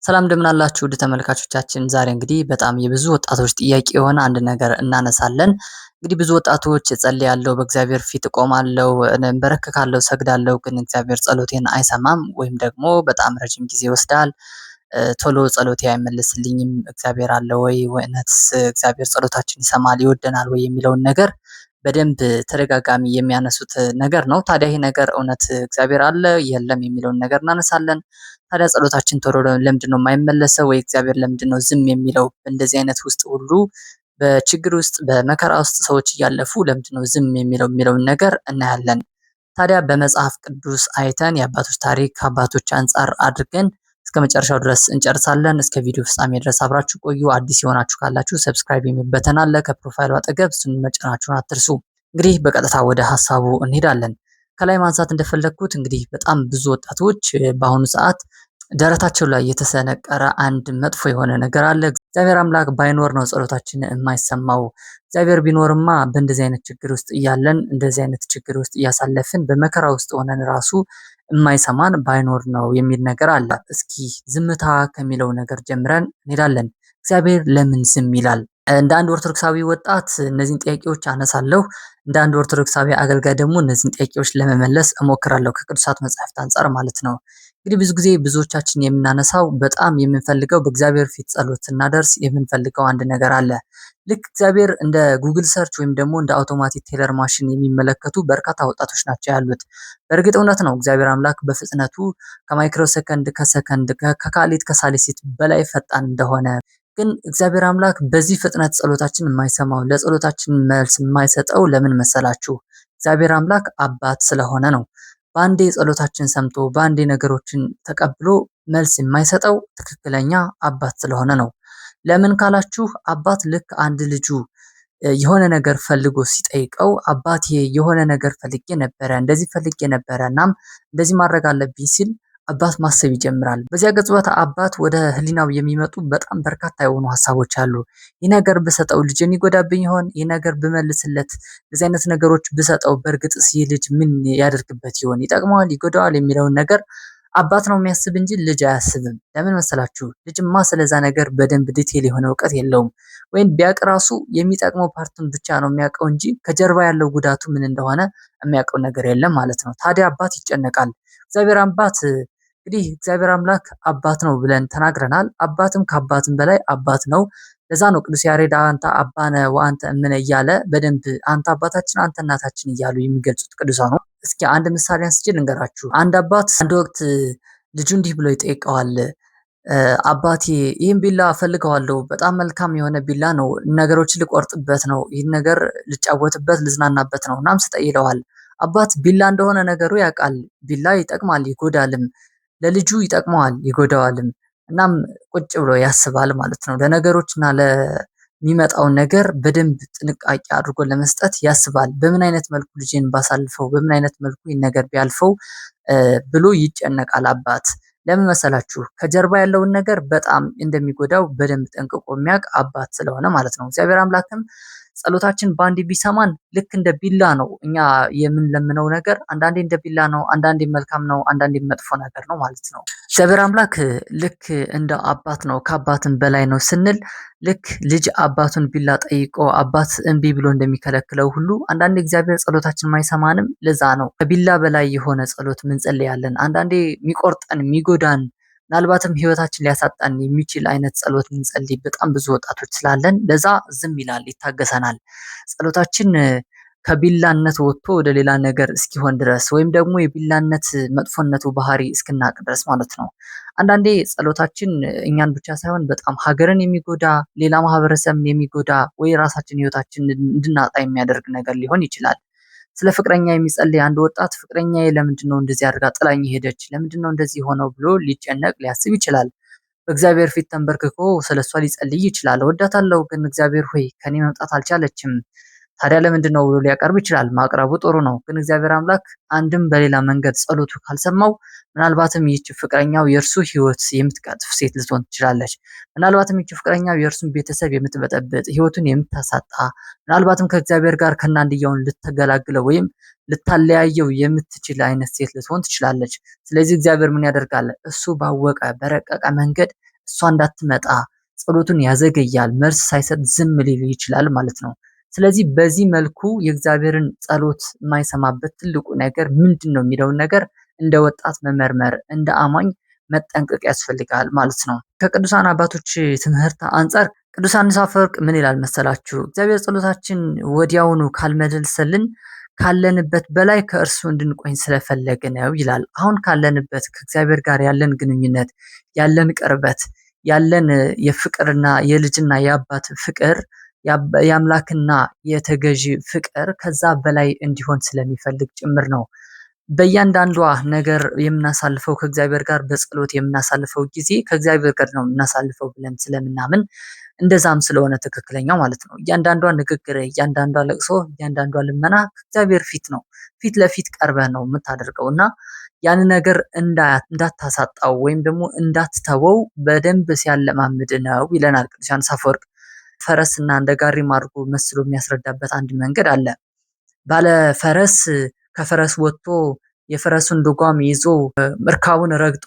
ሰላም እንደምን አላችሁ ውድ ተመልካቾቻችን። ዛሬ እንግዲህ በጣም የብዙ ወጣቶች ጥያቄ የሆነ አንድ ነገር እናነሳለን። እንግዲህ ብዙ ወጣቶች እጸልያለሁ፣ በእግዚአብሔር ፊት እቆማለሁ፣ እንበረከካለሁ፣ ሰግዳለሁ፣ ግን እግዚአብሔር ጸሎቴን አይሰማም ወይም ደግሞ በጣም ረጅም ጊዜ ይወስዳል። ቶሎ ጸሎቴ አይመልስልኝም። እግዚአብሔር አለ ወይ? ወይንስ እግዚአብሔር ጸሎታችን ይሰማል ይወደናል ወይ የሚለውን ነገር በደንብ ተደጋጋሚ የሚያነሱት ነገር ነው። ታዲያ ይሄ ነገር እውነት እግዚአብሔር አለ የለም የሚለውን ነገር እናነሳለን። ታዲያ ጸሎታችን ቶሎ ለምንድነው የማይመለሰው? ወይ እግዚአብሔር ለምንድነው ዝም የሚለው? እንደዚህ አይነት ውስጥ ሁሉ በችግር ውስጥ በመከራ ውስጥ ሰዎች እያለፉ ለምንድነው ዝም የሚለውን ነገር እናያለን። ታዲያ በመጽሐፍ ቅዱስ አይተን የአባቶች ታሪክ ከአባቶች አንፃር አድርገን እስከ መጨረሻው ድረስ እንጨርሳለን። እስከ ቪዲዮ ፍጻሜ ድረስ አብራችሁ ቆዩ። አዲስ የሆናችሁ ካላችሁ ሰብስክራይብ የሚል በተን አለ ከፕሮፋይሉ አጠገብ፣ እሱን መጫናችሁን አትርሱ። እንግዲህ በቀጥታ ወደ ሀሳቡ እንሄዳለን። ከላይ ማንሳት እንደፈለግኩት እንግዲህ በጣም ብዙ ወጣቶች በአሁኑ ሰዓት ደረታቸው ላይ የተሰነቀረ አንድ መጥፎ የሆነ ነገር አለ። እግዚአብሔር አምላክ ባይኖር ነው ጸሎታችን የማይሰማው። እግዚአብሔር ቢኖርማ በእንደዚህ አይነት ችግር ውስጥ እያለን እንደዚህ አይነት ችግር ውስጥ እያሳለፍን በመከራ ውስጥ ሆነን ራሱ የማይሰማን ባይኖር ነው የሚል ነገር አለ። እስኪ ዝምታ ከሚለው ነገር ጀምረን እንሄዳለን። እግዚአብሔር ለምን ዝም ይላል? እንደ አንድ ኦርቶዶክሳዊ ወጣት እነዚህን ጥያቄዎች አነሳለሁ። እንደ አንድ ኦርቶዶክሳዊ አገልጋይ ደግሞ እነዚህን ጥያቄዎች ለመመለስ እሞክራለሁ ከቅዱሳት መጻሕፍት አንፃር ማለት ነው። እንግዲህ ብዙ ጊዜ ብዙዎቻችን የምናነሳው በጣም የምንፈልገው በእግዚአብሔር ፊት ጸሎት ስናደርስ የምንፈልገው አንድ ነገር አለ። ልክ እግዚአብሔር እንደ ጉግል ሰርች ወይም ደግሞ እንደ አውቶማቲክ ቴለር ማሽን የሚመለከቱ በርካታ ወጣቶች ናቸው ያሉት። በእርግጥ እውነት ነው፣ እግዚአብሔር አምላክ በፍጥነቱ ከማይክሮ ሰከንድ ከሰከንድ ከካሊት ከሳሊሲት በላይ ፈጣን እንደሆነ፣ ግን እግዚአብሔር አምላክ በዚህ ፍጥነት ጸሎታችን የማይሰማው ለጸሎታችን መልስ የማይሰጠው ለምን መሰላችሁ? እግዚአብሔር አምላክ አባት ስለሆነ ነው። በአንዴ ጸሎታችን ሰምቶ በአንዴ ነገሮችን ተቀብሎ መልስ የማይሰጠው ትክክለኛ አባት ስለሆነ ነው። ለምን ካላችሁ አባት ልክ አንድ ልጁ የሆነ ነገር ፈልጎ ሲጠይቀው አባቴ የሆነ ነገር ፈልጌ ነበረ፣ እንደዚህ ፈልጌ ነበረ፣ እናም እንደዚህ ማድረግ አለብኝ ሲል አባት ማሰብ ይጀምራል። በዚያ ቅጽበት አባት ወደ ህሊናው የሚመጡ በጣም በርካታ የሆኑ ሀሳቦች አሉ። ይህ ነገር ብሰጠው ልጅን ይጎዳብኝ ይሆን? ይህ ነገር ብመልስለት፣ እንደዚህ አይነት ነገሮች ብሰጠው በእርግጥስ ይህ ልጅ ምን ያደርግበት ይሆን? ይጠቅመዋል ይጎዳዋል የሚለውን ነገር አባት ነው የሚያስብ እንጂ ልጅ አያስብም። ለምን መሰላችሁ? ልጅማ ስለዛ ነገር በደንብ ዲቴል የሆነ እውቀት የለውም። ወይም ቢያቅ ራሱ የሚጠቅመው ፓርቱን ብቻ ነው የሚያውቀው እንጂ ከጀርባ ያለው ጉዳቱ ምን እንደሆነ የሚያውቀው ነገር የለም ማለት ነው። ታዲያ አባት ይጨነቃል። እግዚአብሔር አባት እንግዲህ እግዚአብሔር አምላክ አባት ነው ብለን ተናግረናል። አባትም ከአባትም በላይ አባት ነው። ለዛ ነው ቅዱስ ያሬድ አንተ አባነ ወአንተ እምነ እያለ በደንብ አንተ አባታችን አንተ እናታችን እያሉ የሚገልጹት ቅዱሳኑ። እስኪ አንድ ምሳሌ አንስቼ ልንገራችሁ። አንድ አባት አንድ ወቅት ልጁ እንዲህ ብሎ ይጠይቀዋል። አባቴ ይህን ቢላ እፈልገዋለሁ፣ በጣም መልካም የሆነ ቢላ ነው፣ ነገሮችን ልቆርጥበት ነው፣ ይህን ነገር ልጫወትበት ልዝናናበት ነው፣ እናም ስጠኝ ይለዋል። አባት ቢላ እንደሆነ ነገሩ ያውቃል። ቢላ ይጠቅማል ይጎዳልም፣ ለልጁ ይጠቅመዋል ይጎዳዋልም። እናም ቁጭ ብሎ ያስባል ማለት ነው። ለነገሮችና ለሚመጣውን ነገር በደንብ ጥንቃቄ አድርጎ ለመስጠት ያስባል። በምን አይነት መልኩ ልጄን ባሳልፈው፣ በምን አይነት መልኩ ይህን ነገር ቢያልፈው ብሎ ይጨነቃል አባት። ለምን መሰላችሁ? ከጀርባ ያለውን ነገር በጣም እንደሚጎዳው በደንብ ጠንቅቆ የሚያውቅ አባት ስለሆነ ማለት ነው። እግዚአብሔር አምላክም ጸሎታችን በአንዴ ቢሰማን ልክ እንደ ቢላ ነው። እኛ የምንለምነው ነገር አንዳንዴ እንደ ቢላ ነው፣ አንዳንዴ መልካም ነው፣ አንዳንዴ መጥፎ ነገር ነው ማለት ነው። እግዚአብሔር አምላክ ልክ እንደ አባት ነው፣ ከአባትም በላይ ነው ስንል ልክ ልጅ አባቱን ቢላ ጠይቆ አባት እምቢ ብሎ እንደሚከለክለው ሁሉ አንዳንዴ እግዚአብሔር ጸሎታችን ማይሰማንም ለዛ ነው። ከቢላ በላይ የሆነ ጸሎት ምንጸልያለን። አንዳንዴ የሚቆርጠን የሚጎዳን ምናልባትም ህይወታችን ሊያሳጣን የሚችል አይነት ጸሎት ምንጸልይ በጣም ብዙ ወጣቶች ስላለን ለዛ ዝም ይላል፣ ይታገሰናል። ጸሎታችን ከቢላነት ወጥቶ ወደ ሌላ ነገር እስኪሆን ድረስ ወይም ደግሞ የቢላነት መጥፎነቱ ባህሪ እስክናቅ ድረስ ማለት ነው። አንዳንዴ ጸሎታችን እኛን ብቻ ሳይሆን በጣም ሀገርን የሚጎዳ ሌላ ማህበረሰብን የሚጎዳ ወይ ራሳችን ህይወታችን እንድናጣ የሚያደርግ ነገር ሊሆን ይችላል። ስለ ፍቅረኛ የሚጸልይ አንድ ወጣት ፍቅረኛዬ ለምንድነው እንደዚህ አድርጋ ጥላኝ ሄደች? ለምንድነው እንደዚህ ሆነው ብሎ ሊጨነቅ ሊያስብ ይችላል። በእግዚአብሔር ፊት ተንበርክኮ ስለሷ ሊጸልይ ይችላል። እወዳታለሁ፣ ግን እግዚአብሔር ሆይ ከኔ መምጣት አልቻለችም። ታዲያ ለምንድነው ብሎ ሊያቀርብ ይችላል። ማቅረቡ ጥሩ ነው፣ ግን እግዚአብሔር አምላክ አንድም በሌላ መንገድ ጸሎቱ ካልሰማው ምናልባትም ይህች ፍቅረኛው የእርሱ ህይወት የምትቀጥፍ ሴት ልትሆን ትችላለች። ምናልባትም ይህች ፍቅረኛው የእርሱን ቤተሰብ የምትበጠብጥ ህይወቱን የምታሳጣ ምናልባትም ከእግዚአብሔር ጋር ከናንድያውን ልትገላግለው ወይም ልታለያየው የምትችል አይነት ሴት ልትሆን ትችላለች። ስለዚህ እግዚአብሔር ምን ያደርጋል? እሱ ባወቀ በረቀቀ መንገድ እሷ እንዳትመጣ ጸሎቱን ያዘገያል፣ መልስ ሳይሰጥ ዝም ሊል ይችላል ማለት ነው። ስለዚህ በዚህ መልኩ የእግዚአብሔርን ጸሎት የማይሰማበት ትልቁ ነገር ምንድነው የሚለውን ነገር እንደ ወጣት መመርመር፣ እንደ አማኝ መጠንቀቅ ያስፈልጋል ማለት ነው። ከቅዱሳን አባቶች ትምህርት አንጻር ቅዱስ ዮሐንስ አፈወርቅ ምን ይላል መሰላችሁ? እግዚአብሔር ጸሎታችን ወዲያውኑ ካልመለሰልን ካለንበት በላይ ከእርሱ እንድንቆይ ስለፈለገ ነው ይላል። አሁን ካለንበት ከእግዚአብሔር ጋር ያለን ግንኙነት፣ ያለን ቅርበት፣ ያለን የፍቅርና የልጅና የአባት ፍቅር፣ የአምላክና የተገዢ ፍቅር ከዛ በላይ እንዲሆን ስለሚፈልግ ጭምር ነው። በእያንዳንዷ ነገር የምናሳልፈው ከእግዚአብሔር ጋር በጸሎት የምናሳልፈው ጊዜ ከእግዚአብሔር ጋር ነው የምናሳልፈው ብለን ስለምናምን እንደዛም ስለሆነ ትክክለኛው ማለት ነው። እያንዳንዷ ንግግር፣ እያንዳንዷ ለቅሶ፣ እያንዳንዷ ልመና ከእግዚአብሔር ፊት ነው፣ ፊት ለፊት ቀርበህ ነው የምታደርገው እና ያን ነገር እንዳታሳጣው ወይም ደግሞ እንዳትተወው በደንብ ሲያለማምድ ነው ይለናል ቅዱስ ዮሐንስ አፈወርቅ። ፈረስና እንደ ጋሪም አድርጎ መስሎ የሚያስረዳበት አንድ መንገድ አለ። ባለ ፈረስ ከፈረስ ወጥቶ የፈረሱን ልጓም ይዞ እርካቡን ረግጦ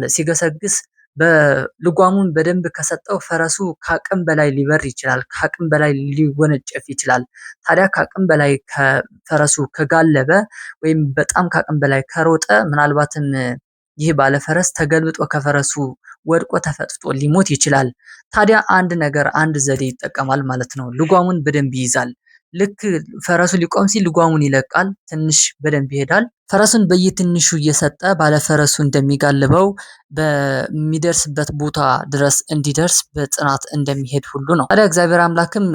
ሲገሰግስ በልጓሙን በደንብ ከሰጠው ፈረሱ ከአቅም በላይ ሊበር ይችላል፣ ከአቅም በላይ ሊወነጨፍ ይችላል። ታዲያ ከአቅም በላይ ከፈረሱ ከጋለበ ወይም በጣም ከአቅም በላይ ከሮጠ ምናልባትም ይህ ባለፈረስ ተገልብጦ ከፈረሱ ወድቆ ተፈጥፍጦ ሊሞት ይችላል። ታዲያ አንድ ዘዴ ይጠቀማል ማለት ነው። ልጓሙን በደንብ ይይዛል። ልክ ፈረሱ ሊቆም ሲል ልጓሙን ይለቃል፣ ትንሽ በደንብ ይሄዳል። ፈረሱን በየትንሹ እየሰጠ ባለፈረሱ እንደሚጋልበው በሚደርስበት ቦታ ድረስ እንዲደርስ በጽናት እንደሚሄድ ሁሉ ነው። ታዲያ እግዚአብሔር አምላክም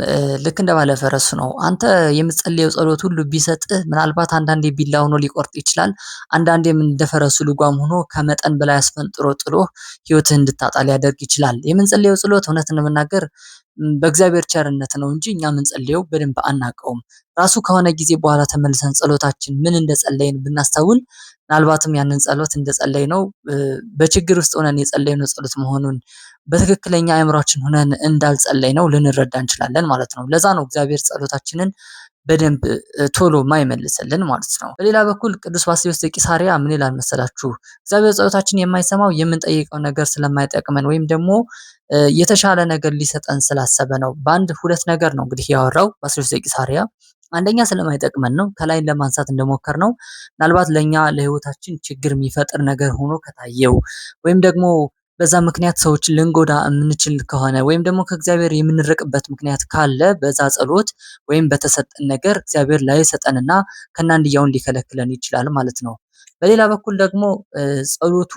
ልክ እንደ ባለፈረሱ ነው። አንተ የምትጸልየው ጸሎት ሁሉ ቢሰጥህ ምናልባት አንዳንዴ ቢላ ሆኖ ሊቆርጥ ይችላል። አንዳንዴም እንደ ፈረሱ ልጓም ሆኖ ከመጠን በላይ አስፈንጥሮ ጥሎ ህይወትህ እንድታጣ ሊያደርግ ይችላል። የምንጸልየው ጸሎት እውነት ለመናገር በእግዚአብሔር ቸርነት ነው እንጂ እኛ የምንጸልየው በደንብ አናውቀውም። ራሱ ከሆነ ጊዜ በኋላ ተመልሰን ጸሎታችን ምን እንደጸለይን ብናስተውል ምናልባትም ያንን ጸሎት እንደጸለይነው በችግር ውስጥ ሆነን የጸለይነው ጸሎት መሆኑን በትክክለኛ አእምሯችን ሆነን እንዳልጸለይነው ልንረዳ እንችላለን ማለት ነው። ለዛ ነው እግዚአብሔር ጸሎታችንን በደንብ ቶሎ ማይመልስልን ማለት ነው። በሌላ በኩል ቅዱስ ባስልዮስ ዘቂሳርያ ምን ይላል መሰላችሁ? እግዚአብሔር ጸሎታችን የማይሰማው የምንጠይቀው ነገር ስለማይጠቅመን ወይም ደግሞ የተሻለ ነገር ሊሰጠን ስላሰበ ነው። በአንድ ሁለት ነገር ነው እንግዲህ ያወራው ባስልዮስ ዘቂሳርያ። አንደኛ ስለማይጠቅመን ነው፣ ከላይ ለማንሳት እንደሞከር ነው። ምናልባት ለኛ ለህይወታችን ችግር የሚፈጥር ነገር ሆኖ ከታየው ወይም ደግሞ በዛ ምክንያት ሰዎችን ልንጎዳ የምንችል ከሆነ ወይም ደግሞ ከእግዚአብሔር የምንርቅበት ምክንያት ካለ በዛ ጸሎት ወይም በተሰጠን ነገር እግዚአብሔር ላይሰጠንና ከናንድያውን ሊከለክለን ይችላል ማለት ነው። በሌላ በኩል ደግሞ ጸሎቱ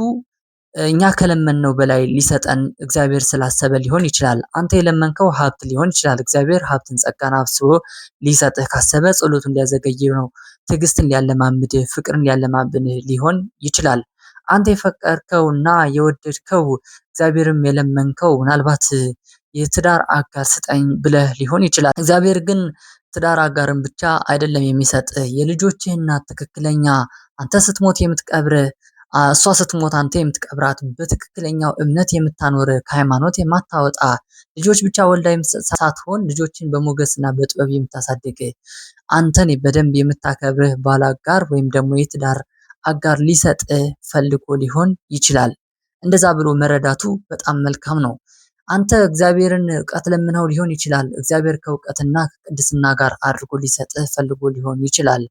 እኛ ከለመንነው በላይ ሊሰጠን እግዚአብሔር ስላሰበ ሊሆን ይችላል። አንተ የለመንከው ሀብት ሊሆን ይችላል። እግዚአብሔር ሀብትን ጸጋን አብስቦ ሊሰጥህ ካሰበ ጸሎቱን ሊያዘገየው ነው። ትዕግስትን ሊያለማምድህ፣ ፍቅርን ሊያለማምድህ ሊሆን ይችላል። አንተ የፈቀርከውና የወደድከው እግዚአብሔርም የለመንከው ምናልባት የትዳር አጋር ስጠኝ ብለህ ሊሆን ይችላል። እግዚአብሔር ግን ትዳር አጋርን ብቻ አይደለም የሚሰጥህ፣ የልጆችህ እናት ትክክለኛ አንተ ስትሞት የምትቀብርህ እሷ ስትሞት አንተ የምትቀብራት በትክክለኛው እምነት የምታኖር ከሃይማኖት የማታወጣ ልጆች ብቻ ወልዳ የምትሰጥ ሳትሆን ልጆችን በሞገስና በጥበብ የምታሳድግ አንተን በደንብ የምታከብርህ ባላጋር ወይም ደግሞ የትዳር አጋር ሊሰጥህ ፈልጎ ሊሆን ይችላል። እንደዛ ብሎ መረዳቱ በጣም መልካም ነው። አንተ እግዚአብሔርን እውቀት ለምነው ሊሆን ይችላል። እግዚአብሔር ከእውቀትና ከቅድስና ጋር አድርጎ ሊሰጥህ ፈልጎ ሊሆን ይችላል።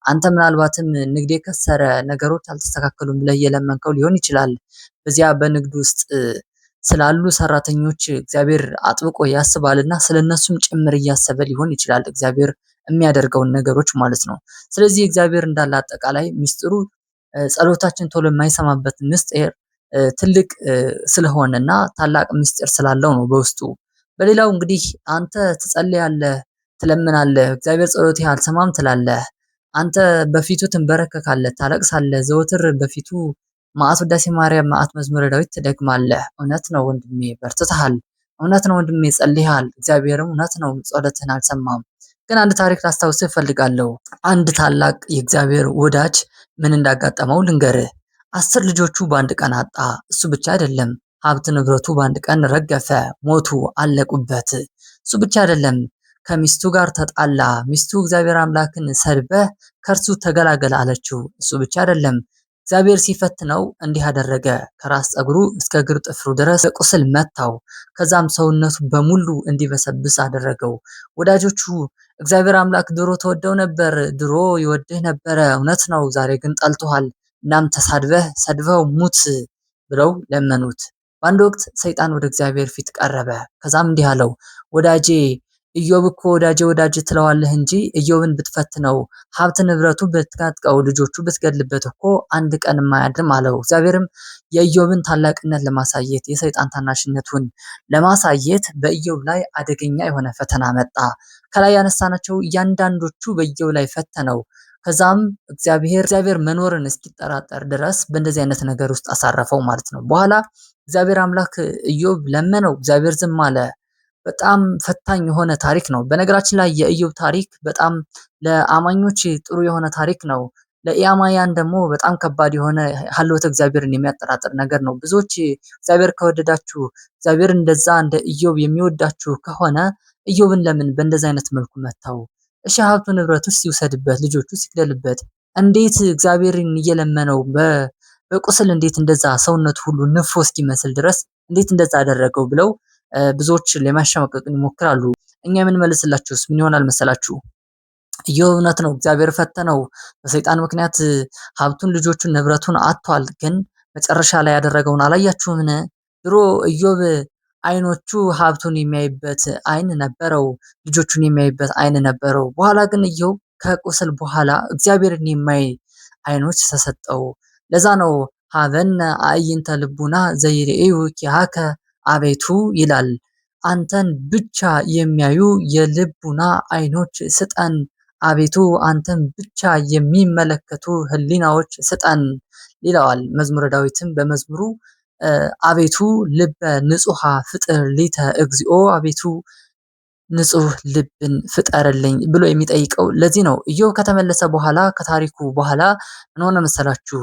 አንተ ምናልባትም ንግድ የከሰረ ነገሮች አልተስተካከሉም ብለህ እየለመንከው ሊሆን ይችላል። በዚያ በንግድ ውስጥ ስላሉ ሰራተኞች እግዚአብሔር አጥብቆ ያስባልና ስለነሱም ጭምር እያሰበ ሊሆን ይችላል እግዚአብሔር የሚያደርገውን ነገሮች ማለት ነው። ስለዚህ እግዚአብሔር እንዳለ አጠቃላይ ምስጢሩ ጸሎታችን ቶሎ የማይሰማበት ምስጢር ትልቅ ስለሆነና ታላቅ ምስጢር ስላለው ነው በውስጡ። በሌላው እንግዲህ አንተ ትጸልያለህ፣ ትለምናለህ፣ እግዚአብሔር ጸሎትህ አልሰማም ትላለህ። አንተ በፊቱ ትንበረከካለህ፣ ታለቅሳለህ፣ ዘወትር በፊቱ መዓት ውዳሴ ማርያም፣ መዓት መዝሙረ ዳዊት ትደግማለህ። እውነት ነው ወንድሜ በርትተሃል። እውነት ነው ወንድሜ ጸልይሃል። እግዚአብሔርም እውነት ነው ጸሎትህን አልሰማም። ግን አንድ ታሪክ ላስታውስህ እፈልጋለሁ። አንድ ታላቅ የእግዚአብሔር ወዳጅ ምን እንዳጋጠመው ልንገርህ። 10 ልጆቹ በአንድ ቀን አጣ። እሱ ብቻ አይደለም፣ ሀብት ንብረቱ በአንድ ቀን ረገፈ፣ ሞቱ፣ አለቁበት። እሱ ብቻ አይደለም፣ ከሚስቱ ጋር ተጣላ። ሚስቱ እግዚአብሔር አምላክን ሰድበህ ከእርሱ ተገላገል አለችው። እሱ ብቻ አይደለም፣ እግዚአብሔር ሲፈትነው እንዲህ አደረገ። ከራስ ፀጉሩ እስከ እግር ጥፍሩ ድረስ በቁስል መታው። ከዛም ሰውነቱ በሙሉ እንዲበሰብስ አደረገው። ወዳጆቹ እግዚአብሔር አምላክ ድሮ ተወደው ነበር፣ ድሮ ይወድህ ነበረ፣ እውነት ነው። ዛሬ ግን ጠልቶሃል። እናም ሰድበው ሙት ብለው ለመኑት። በአንድ ወቅት ሰይጣን ወደ እግዚአብሔር ፊት ቀረበ። ከዛም እንዲህ አለው፣ ወዳጄ ኢዮብ እኮ ወዳጄ ትለዋለህ እንጂ ኢዮብን ብትፈትነው፣ ሀብት ንብረቱ ብትነጥቀው፣ ልጆቹ ብትገድልበት እኮ አንድ ቀን የማያድርም አለው። እግዚአብሔርም የኢዮብን ታላቅነት ለማሳየት የሰይጣን ታናሽነቱን ለማሳየት በኢዮብ ላይ አደገኛ የሆነ ፈተና መጣ። ከላይ ያነሳናቸው እያንዳንዶቹ በኢዮብ ላይ ፈተነው። ከዛም እግዚአብሔር መኖርን እስኪጠራጠር ድረስ በእንደዚህ አይነት ነገር ውስጥ አሳረፈው ማለት ነው። በኋላ እግዚአብሔር አምላክ ኢዮብ ለመነው፣ እግዚአብሔር ዝም አለ። በጣም ፈታኝ የሆነ ታሪክ ነው። በነገራችን ላይ የኢዮብ ታሪክ በጣም ለአማኞች ጥሩ የሆነ ታሪክ ነው። ለኢአማያን ደግሞ በጣም ከባድ የሆነ ሀልወተ እግዚአብሔርን የሚያጠራጥር ነገር ነው። ብዙዎች እግዚአብሔር ከወደዳችሁ፣ እግዚአብሔር እንደዛ እንደ ኢዮብ የሚወዳችሁ ከሆነ ኢዮብን ለምን በእንደዚህ አይነት መልኩ መታው? እሺ ሀብቱ ንብረቱ ሲውሰድበት፣ ልጆቹ ሲግደልበት፣ እንዴት እግዚአብሔርን እየለመነው በቁስል እንዴት እንደዛ ሰውነቱ ሁሉ ንፍሮ እስኪመስል ድረስ እንዴት እንደዛ አደረገው ብለው ብዙዎች ለማሸማቀቅን ይሞክራሉ። እኛ የምንመልስላችሁስ ምን ይሆናል መሰላችሁ? ኢዮብ እውነት ነው፣ እግዚአብሔር ፈተነው። በሰይጣን ምክንያት ሀብቱን፣ ልጆቹን፣ ንብረቱን አጥቷል። ግን መጨረሻ ላይ ያደረገውን አላያችሁምን? ድሮ ኢዮብ አይኖቹ ሀብቱን የሚያይበት አይን ነበረው፣ ልጆቹን የሚያይበት አይን ነበረው። በኋላ ግን ኢዮብ ከቁስል በኋላ እግዚአብሔርን የማይ አይኖች ተሰጠው። ለዛ ነው ሀበነ አዕይንተ ልቡና ዘይርእዩ ኪያከ አቤቱ ይላል። አንተን ብቻ የሚያዩ የልቡና አይኖች ስጠን አቤቱ፣ አንተን ብቻ የሚመለከቱ ህሊናዎች ስጠን ይለዋል። መዝሙረ ዳዊትም በመዝሙሩ አቤቱ ልበ ንጹሐ ፍጥር ሊተ እግዚኦ፣ አቤቱ ንጹህ ልብን ፍጠርልኝ ብሎ የሚጠይቀው ለዚህ ነው። ኢዮብ ከተመለሰ በኋላ ከታሪኩ በኋላ ምን ሆነ መሰላችሁ?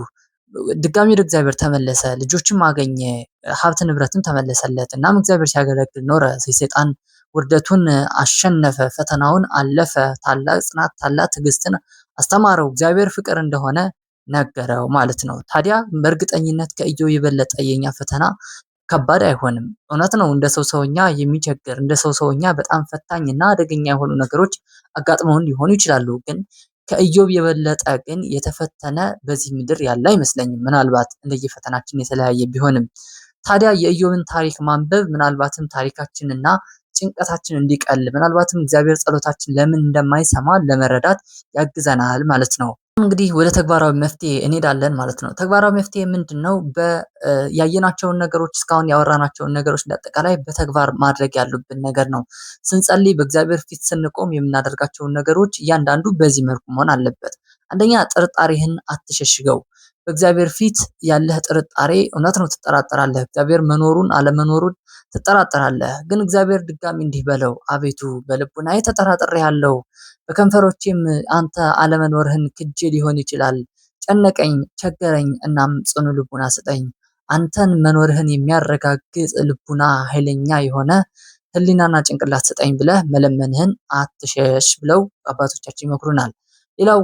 ድጋሚ ወደ እግዚአብሔር ተመለሰ፣ ልጆችም አገኘ፣ ሀብት ንብረትም ተመለሰለት። እናም እግዚአብሔር ሲያገለግል ኖረ። ሰይጣን ውርደቱን አሸነፈ፣ ፈተናውን አለፈ። ታላቅ ጽናት፣ ታላቅ ትዕግስትን አስተማረው። እግዚአብሔር ፍቅር እንደሆነ ነገረው ማለት ነው። ታዲያ በእርግጠኝነት ከኢዮብ የበለጠ የኛ ፈተና ከባድ አይሆንም። እውነት ነው። እንደ ሰው ሰውኛ የሚቸግር እንደ ሰው ሰውኛ በጣም ፈታኝና አደገኛ የሆኑ ነገሮች አጋጥመውን ሊሆኑ ይችላሉ። ግን ከኢዮብ የበለጠ ግን የተፈተነ በዚህ ምድር ያለ አይመስለኝም። ምናልባት እንደየፈተናችን የተለያየ ቢሆንም ታዲያ የኢዮብን ታሪክ ማንበብ ምናልባትም ታሪካችንና ጭንቀታችን እንዲቀል፣ ምናልባትም እግዚአብሔር ጸሎታችን ለምን እንደማይሰማ ለመረዳት ያግዘናል ማለት ነው። እንግዲህ ወደ ተግባራዊ መፍትሄ እንሄዳለን ማለት ነው። ተግባራዊ መፍትሄ ምንድነው? ያየናቸውን ነገሮች እስካሁን ያወራናቸውን ነገሮች እንዳጠቃላይ በተግባር ማድረግ ያሉብን ነገር ነው። ስንጸልይ በእግዚአብሔር ፊት ስንቆም የምናደርጋቸውን ነገሮች እያንዳንዱ በዚህ መልኩ መሆን አለበት። አንደኛ ጥርጣሬህን አትሸሽገው። በእግዚአብሔር ፊት ያለህ ጥርጣሬ እውነት ነው፣ ትጠራጠራለህ። እግዚአብሔር መኖሩን አለመኖሩን ትጠራጠራለህ። ግን እግዚአብሔር ድጋሚ እንዲህ በለው፣ አቤቱ በልቡናዬ ተጠራጥሬአለሁ፣ በከንፈሮቼም አንተ አለመኖርህን ክጄ ሊሆን ይችላል። ጨነቀኝ፣ ቸገረኝ፣ እናም ጽኑ ልቡና ስጠኝ። አንተን መኖርህን የሚያረጋግጥ ልቡና፣ ኃይለኛ የሆነ ህሊናና ጭንቅላት ስጠኝ ብለህ መለመንህን አትሸሽ ብለው አባቶቻችን ይመክሩናል። ሌላው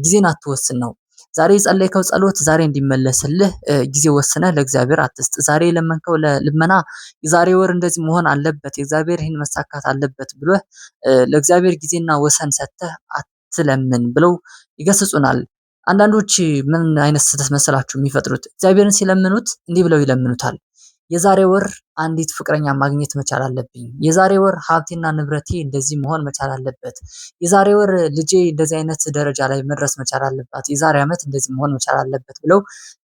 ጊዜን አትወስን ነው። ዛሬ የጸለይከው ጸሎት ዛሬ እንዲመለስልህ ጊዜ ወስነህ ለእግዚአብሔር አትስጥ። ዛሬ የለመንከው ልመና የዛሬ ወር እንደዚህ መሆን አለበት፣ የእግዚአብሔር ይህን መሳካት አለበት ብለህ ለእግዚአብሔር ጊዜና ወሰን ሰጥተህ አትለምን ብለው ይገስጹናል። አንዳንዶች ምን አይነት ስህተት መሰላችሁ የሚፈጥሩት? እግዚአብሔርን ሲለምኑት እንዲህ ብለው ይለምኑታል። የዛሬ ወር አንዲት ፍቅረኛ ማግኘት መቻል አለብኝ። የዛሬ ወር ሀብቴና ንብረቴ እንደዚህ መሆን መቻል አለበት። የዛሬ ወር ልጄ እንደዚህ አይነት ደረጃ ላይ መድረስ መቻል አለባት። የዛሬ ዓመት እንደዚህ መሆን መቻል አለበት ብለው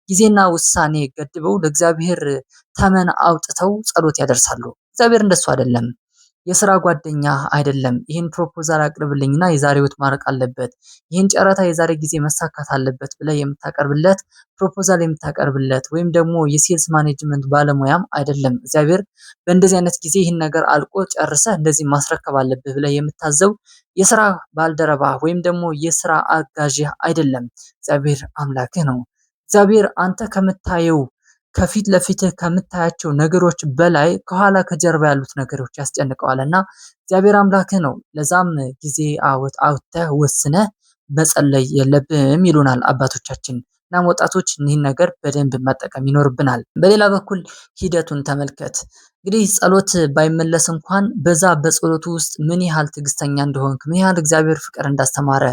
ጊዜና ውሳኔ ገድበው ለእግዚአብሔር ተመን አውጥተው ጸሎት ያደርሳሉ። እግዚአብሔር እንደሱ አይደለም። የስራ ጓደኛ አይደለም። ይህን ፕሮፖዛል አቅርብልኝና የዛሬ ወት ማረቅ አለበት፣ ይህን ጨረታ የዛሬ ጊዜ መሳካት አለበት ብለህ የምታቀርብለት ፕሮፖዛል የምታቀርብለት ወይም ደግሞ የሴልስ ማኔጅመንት ባለሙያም አይደለም። እግዚአብሔር በእንደዚህ አይነት ጊዜ ይህን ነገር አልቆ ጨርሰህ እንደዚህ ማስረከብ አለብህ ብለህ የምታዘው የስራ ባልደረባ ወይም ደግሞ የስራ አጋዥህ አይደለም። እግዚአብሔር አምላክህ ነው። እግዚአብሔር አንተ ከምታየው ከፊት ለፊትህ ከምታያቸው ነገሮች በላይ ከኋላ ከጀርባ ያሉት ነገሮች ያስጨንቀዋል እና እግዚአብሔር አምላክህ ነው። ለዛም ጊዜ አውጥተህ ወስነህ መጸለይ የለብህም ይሉናል አባቶቻችን። እናም ወጣቶች ይህን ነገር በደንብ መጠቀም ይኖርብናል። በሌላ በኩል ሂደቱን ተመልከት። እንግዲህ ጸሎት ባይመለስ እንኳን በዛ በጸሎቱ ውስጥ ምን ያህል ትዕግስተኛ እንደሆንክ፣ ምን ያህል እግዚአብሔር ፍቅር እንዳስተማረ፣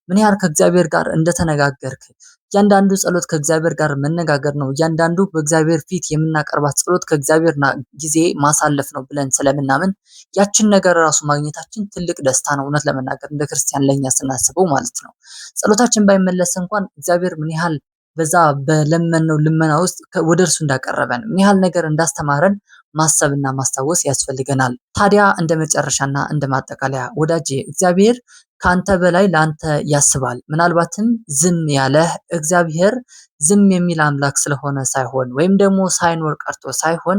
ምን ያህል ከእግዚአብሔር ጋር እንደተነጋገርክ። እያንዳንዱ ጸሎት ከእግዚአብሔር ጋር መነጋገር ነው። እያንዳንዱ በእግዚአብሔር ፊት የምናቀርባት ጸሎት ከእግዚአብሔር ጊዜ ማሳለፍ ነው ብለን ስለምናምን ያችን ነገር ራሱ ማግኘታችን ትልቅ ደስታ ነው። እውነት ለመናገር እንደ ክርስቲያን ለኛ ስናስበው ማለት ነው። ጸሎታችን ባይመለስ እንኳን እግዚአብሔር ምን ያህል በዛ በለመነው ልመና ውስጥ ወደ እርሱ እንዳቀረበን ምን ያህል ነገር እንዳስተማረን ማሰብና ማስታወስ ያስፈልገናል። ታዲያ እንደ መጨረሻና እንደ ማጠቃለያ ወዳጄ እግዚአብሔር ካንተ በላይ ላንተ ያስባል። ምናልባትም ዝም ያለህ እግዚአብሔር ዝም የሚል አምላክ ስለሆነ ሳይሆን ወይም ደግሞ ሳይኖር ቀርቶ ሳይሆን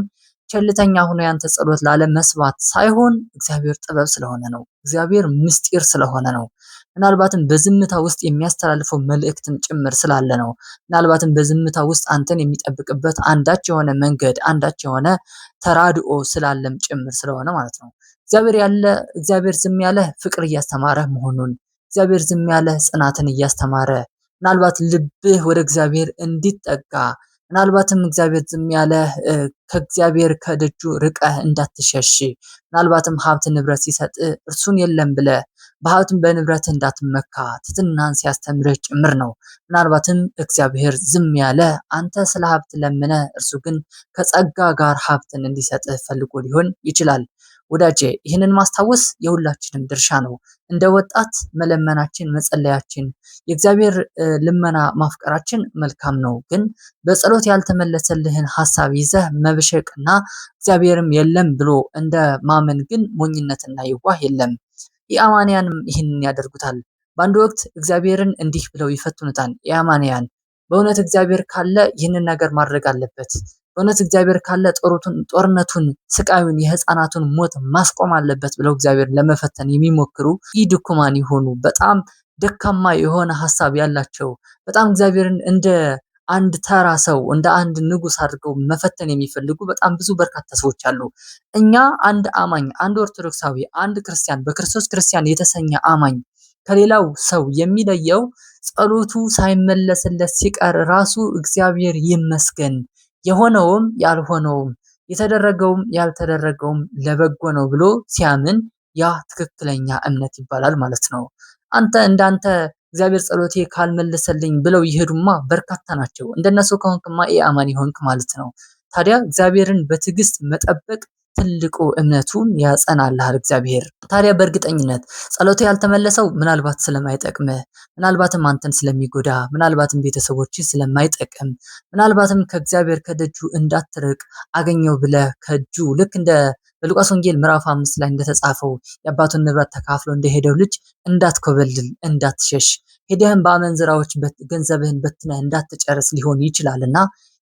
ቸልተኛ ሆኖ ያንተ ጸሎት ላለመስማት ሳይሆን እግዚአብሔር ጥበብ ስለሆነ ነው። እግዚአብሔር ምስጢር ስለሆነ ነው። ምናልባትም በዝምታ ውስጥ የሚያስተላልፈው መልእክትም ጭምር ስላለ ነው። ምናልባትም በዝምታ ውስጥ አንተን የሚጠብቅበት አንዳች የሆነ መንገድ አንዳች የሆነ ተራድኦ ስላለም ጭምር ስለሆነ ማለት ነው። እግዚአብሔር ዝም ያለ ፍቅር እያስተማረ መሆኑን፣ እግዚአብሔር ዝም ያለ ጽናትን እያስተማረ፣ ምናልባት ልብህ ወደ እግዚአብሔር እንዲጠጋ፣ ምናልባትም እግዚአብሔር ዝም ያለ ከእግዚአብሔር ከደጁ ርቀህ እንዳትሸሽ፣ ምናልባትም ሀብት ንብረት ሲሰጥ እርሱን የለም ብለህ በሀብትም በንብረት እንዳትመካ ትሕትናን ሲያስተምርህ ጭምር ነው። ምናልባትም እግዚአብሔር ዝም ያለ አንተ ስለ ሀብት ለምነ እርሱ ግን ከጸጋ ጋር ሀብትን እንዲሰጥህ ፈልጎ ሊሆን ይችላል። ወዳጄ ይህንን ማስታወስ የሁላችንም ድርሻ ነው። እንደ ወጣት መለመናችን፣ መጸለያችን፣ የእግዚአብሔር ልመና ማፍቀራችን መልካም ነው። ግን በጸሎት ያልተመለሰልህን ሀሳብ ይዘህ መብሸቅና እግዚአብሔርም የለም ብሎ እንደ ማመን ግን ሞኝነትና የዋህ የለም። የአማንያንም ይህንን ያደርጉታል። በአንድ ወቅት እግዚአብሔርን እንዲህ ብለው ይፈትኑታል። የአማንያን በእውነት እግዚአብሔር ካለ ይህንን ነገር ማድረግ አለበት፣ በእውነት እግዚአብሔር ካለ ጦርነቱን፣ ስቃዩን፣ የህፃናቱን ሞት ማስቆም አለበት ብለው እግዚአብሔርን ለመፈተን የሚሞክሩ ኢድኩማን የሆኑ በጣም ደካማ የሆነ ሀሳብ ያላቸው በጣም እግዚአብሔርን እንደ አንድ ተራ ሰው እንደ አንድ ንጉስ አድርገው መፈተን የሚፈልጉ በጣም ብዙ በርካታ ሰዎች አሉ። እኛ አንድ አማኝ፣ አንድ ኦርቶዶክሳዊ፣ አንድ ክርስቲያን፣ በክርስቶስ ክርስቲያን የተሰኘ አማኝ ከሌላው ሰው የሚለየው ጸሎቱ ሳይመለስለት ሲቀር ራሱ እግዚአብሔር ይመስገን የሆነውም ያልሆነውም የተደረገውም ያልተደረገውም ለበጎ ነው ብሎ ሲያምን ያ ትክክለኛ እምነት ይባላል ማለት ነው። አንተ እንዳንተ እግዚአብሔር ጸሎቴ ካልመለሰልኝ ብለው ይሄዱማ በርካታ ናቸው። እንደነሱ ከሆንክማ አማኒ ሆንክ ማለት ነው። ታዲያ እግዚአብሔርን በትዕግስት መጠበቅ ትልቁ እምነቱን ያጸናልሃል እግዚአብሔር። ታዲያ በእርግጠኝነት ጸሎቱ ያልተመለሰው ምናልባት ስለማይጠቅምህ፣ ምናልባትም አንተን ስለሚጎዳ፣ ምናልባትም ቤተሰቦች ስለማይጠቅም፣ ምናልባትም ከእግዚአብሔር ከደጁ እንዳትርቅ አገኘው ብለህ ከእጁ ልክ እንደ በሉቃስ ወንጌል ምዕራፍ 5 ላይ እንደተጻፈው የአባቱን ንብረት ተካፍሎ እንደሄደው ልጅ እንዳትኮበልል፣ እንዳትሸሽ፣ ሄደህም በአመንዝራዎች ገንዘብህን በትነህ እንዳትጨርስ ሊሆን ይችላልና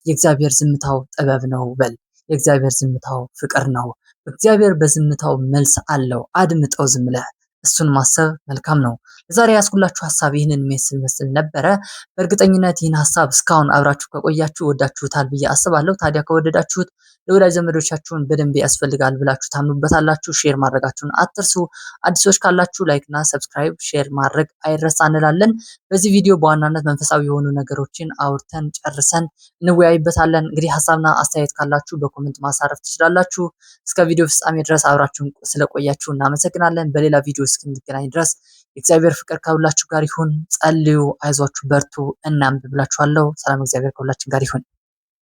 የእግዚአብሔር ዝምታው ጥበብ ነው በል። የእግዚአብሔር ዝምታው ፍቅር ነው። እግዚአብሔር በዝምታው መልስ አለው። አድምጠው ዝም ብለህ እሱን ማሰብ መልካም ነው። ለዛሬ ያስኩላችሁ ሀሳብ ይህንን መስል ነበረ። በእርግጠኝነት ይህን ሀሳብ እስካሁን አብራችሁ ከቆያችሁ ወዳችሁታል ብዬ አስባለሁ። ታዲያ ከወደዳችሁት ለወዳጅ ዘመዶቻችሁን በደንብ ያስፈልጋል ብላችሁ ታምኑበታላችሁ። ሼር ማድረጋችሁን አትርሱ። አዲሶች ካላችሁ ላይክ እና ሰብስክራይብ ሼር ማድረግ አይረሳ እንላለን። በዚህ ቪዲዮ በዋናነት መንፈሳዊ የሆኑ ነገሮችን አውርተን ጨርሰን እንወያይበታለን። እንግዲህ ሀሳብና አስተያየት ካላችሁ በኮሜንት ማሳረፍ ትችላላችሁ። እስከ ቪዲዮ ፍጻሜ ድረስ አብራችሁን ስለቆያችሁ እናመሰግናለን። በሌላ ቪዲዮ እስክንገናኝ ድረስ የእግዚአብሔር ፍቅር ከሁላችሁ ጋር ይሁን። ጸልዩ፣ አይዟችሁ፣ በርቱ። እናንብብላችኋለሁ። ሰላም እግዚአብሔር ከሁላችን ጋር ይሁን።